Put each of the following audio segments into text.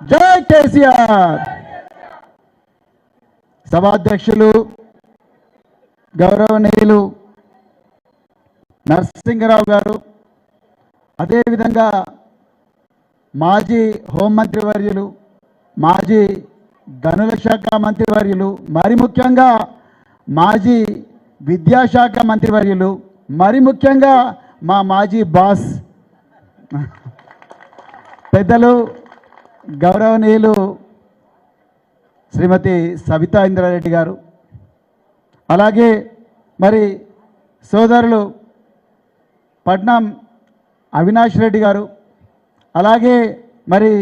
జై కేసీఆర్. సభాధ్యక్షులు గౌరవనీయులు నరసింహరావు గారు, అదేవిధంగా మాజీ హోంమంత్రి వర్యులు, మాజీ గనుల శాఖ మంత్రివర్యులు, మరి ముఖ్యంగా మాజీ విద్యాశాఖ మంత్రివర్యులు, మరి ముఖ్యంగా మా మాజీ బాస్ పెద్దలు గౌరవనీయులు శ్రీమతి సవితా ఇంద్రారెడ్డి గారు, అలాగే మరి సోదరులు పట్నం అవినాష్ రెడ్డి గారు, అలాగే మరి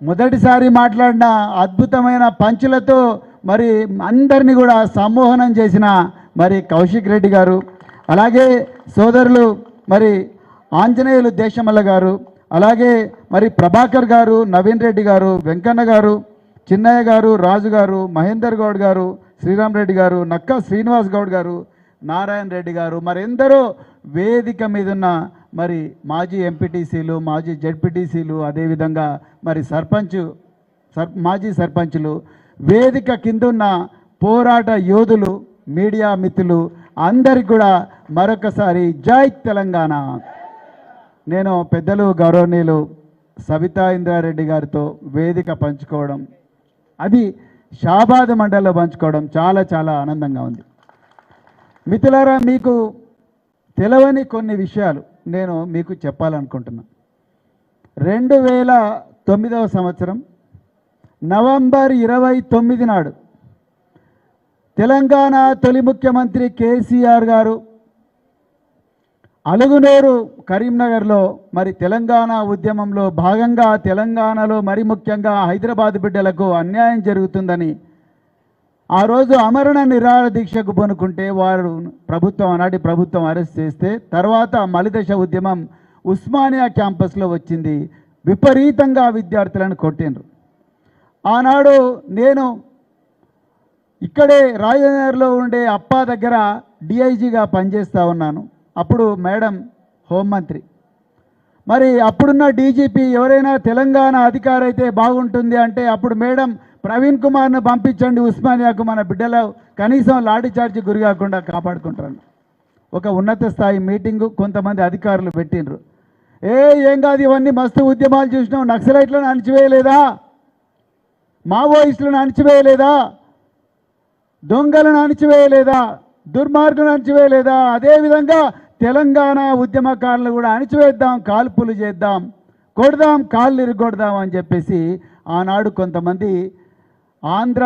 మొదటిసారి మాట్లాడిన అద్భుతమైన పంచులతో మరి అందరినీ కూడా సమ్మోహనం చేసిన మరి కౌశిక్ రెడ్డి గారు, అలాగే సోదరులు మరి ఆంజనేయులు దేశమల్ల గారు, అలాగే మరి ప్రభాకర్ గారు, నవీన్ రెడ్డి గారు, వెంకన్న గారు, చిన్నయ్య గారు, రాజు గారు, మహేందర్ గౌడ్ గారు, శ్రీరామ్ రెడ్డి గారు, నక్కా శ్రీనివాస్ గౌడ్ గారు, నారాయణ రెడ్డి గారు, మరి ఎందరో వేదిక మీదున్న మరి మాజీ ఎంపీటీసీలు, మాజీ జెడ్పీటీసీలు, అదేవిధంగా మరి మాజీ సర్పంచులు, వేదిక కిందున్న పోరాట యోధులు, మీడియా మిత్రులు అందరికి కూడా మరొకసారి జై తెలంగాణ. నేను పెద్దలు గౌరవనీయులు సవితా ఇంద్రారెడ్డి గారితో వేదిక పంచుకోవడం, అది షాబాద్ మండలిలో పంచుకోవడం చాలా చాలా ఆనందంగా ఉంది. మిత్రులారా, మీకు తెలవని కొన్ని విషయాలు నేను మీకు చెప్పాలనుకుంటున్నా. 2009వ సంవత్సరం నవంబర్ 29 నాడు తెలంగాణ తొలి ముఖ్యమంత్రి కేసీఆర్ గారు అలుగునూరు కరీంనగర్లో మరి తెలంగాణ ఉద్యమంలో భాగంగా తెలంగాణలో మరి ముఖ్యంగా హైదరాబాద్ బిడ్డలకు అన్యాయం జరుగుతుందని ఆ రోజు అమరణ నిరాహార దీక్షకు పూనుకుంటే వారు ఆనాటి ప్రభుత్వం అరెస్ట్ చేస్తే తర్వాత మలిదశ ఉద్యమం ఉస్మానియా క్యాంపస్లో వచ్చింది. విపరీతంగా విద్యార్థులను కొట్టిండ్రు. ఆనాడు నేను ఇక్కడే రాజనగర్లో ఉండే అప్పా దగ్గర డిఐజీగా పనిచేస్తూ ఉన్నాను. అప్పుడు మేడం హోంమంత్రి, మరి అప్పుడున్న డీజీపీ ఎవరైనా తెలంగాణ అధికారి అయితే బాగుంటుంది అంటే అప్పుడు మేడం ప్రవీణ్ కుమార్ను పంపించండి ఉస్మానియాకు, మన బిడ్డలు కనీసం లాఠీ చార్జీ గురి కాకుండా కాపాడుకుంటారు. ఒక ఉన్నత స్థాయి మీటింగు కొంతమంది అధికారులు పెట్టిండ్రు. ఏం కాదు, ఇవన్నీ మస్తు ఉద్యమాలు చూసినాం, నక్సలైట్లను అణిచివేయలేదా, మావోయిస్టులను అణిచివేయలేదా, దొంగలను అణిచివేయలేదా, దుర్మార్గులను అణిచివేయలేదా, అదేవిధంగా తెలంగాణ ఉద్యమకారులను కూడా అణిచివేద్దాం, కాల్పులు చేద్దాం, కొడదాం, కాళ్ళు ఇరుగొడదాం అని చెప్పేసి ఆనాడు కొంతమంది ఆంధ్ర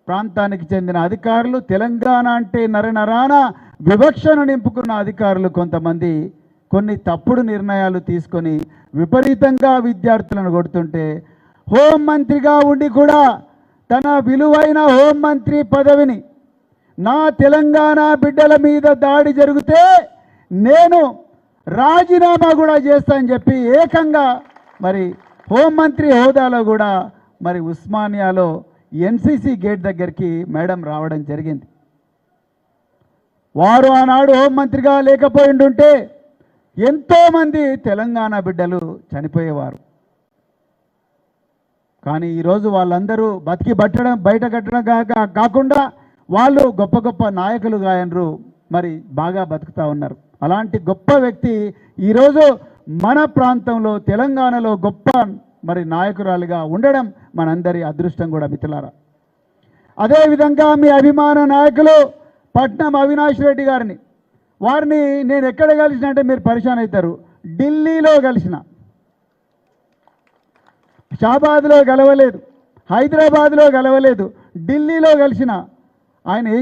ప్రాంతానికి చెందిన అధికారులు, తెలంగాణ అంటే నరనరాన వివక్షను నింపుకున్న అధికారులు కొంతమంది కొన్ని తప్పుడు నిర్ణయాలు తీసుకొని విపరీతంగా విద్యార్థులను కొడుతుంటే హోంమంత్రిగా ఉండి కూడా తన విలువైన హోంమంత్రి పదవిని నా తెలంగాణ బిడ్డల మీద దాడి జరిగితే నేను రాజీనామా కూడా చేస్తానని చెప్పి ఏకంగా మరి హోంమంత్రి హోదాలో కూడా మరి ఉస్మానియాలో ఎన్సీసీ గేట్ దగ్గరికి మేడం రావడం జరిగింది. వారు ఆనాడు హోంమంత్రిగా లేకపోయిండుంటే ఎంతోమంది తెలంగాణ బిడ్డలు చనిపోయేవారు. కానీ ఈరోజు వాళ్ళందరూ బతికి బయట కట్టడం కాకుండా వాళ్ళు గొప్ప గొప్ప నాయకులు గాయనరు, మరి బాగా బతుకుతూ ఉన్నారు. అలాంటి గొప్ప వ్యక్తి ఈరోజు మన ప్రాంతంలో తెలంగాణలో గొప్ప మరి నాయకురాలుగా ఉండడం మనందరి అదృష్టం కూడా మిత్రులారా. అదేవిధంగా మీ అభిమాన నాయకులు పట్నం అవినాష్ రెడ్డి గారిని, వారిని నేను ఎక్కడ కలిసిన అంటే మీరు పరిశాన్ అవుతారు, ఢిల్లీలో కలిసిన, షాబాద్లో గెలవలేదు, హైదరాబాద్లో గెలవలేదు, ఢిల్లీలో కలిసిన. ఆయన